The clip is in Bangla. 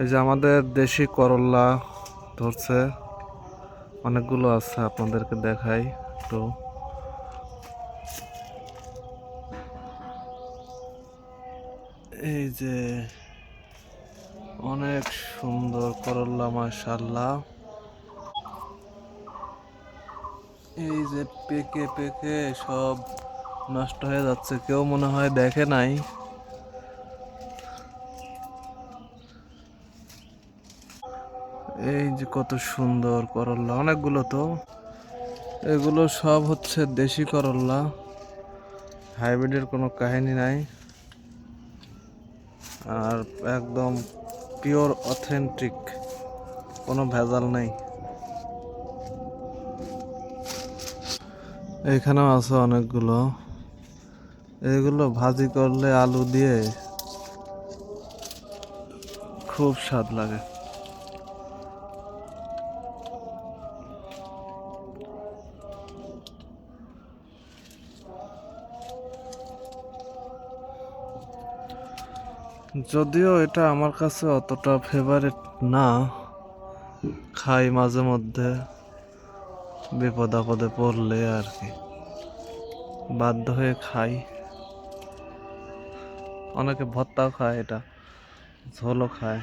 এই যে আমাদের দেশি করল্লা ধরছে, অনেকগুলো আছে, আপনাদেরকে দেখাই একটু। এই যে অনেক সুন্দর করল্লা, মাশাআল্লাহ। এই যে পেকে পেকে সব নষ্ট হয়ে যাচ্ছে, কেউ মনে হয় দেখে নাই। এই যে কত সুন্দর করল্লা, অনেকগুলো তো। এগুলো সব হচ্ছে দেশি করল্লা, হাইব্রিডের কোনো কাহিনী নাই, আর একদম পিওর অথেন্টিক, কোনো ভেজাল নেই। এখানেও আছে অনেকগুলো। এগুলো ভাজি করলে আলু দিয়ে খুব স্বাদ লাগে। যদিও এটা আমার কাছে অতটা ফেভারিট না, খাই মাঝে মধ্যে বিপদ আপদে পড়লে আর কি, বাধ্য হয়ে খাই। অনেকে ভর্তাও খায়, এটা ঝোলও খায়।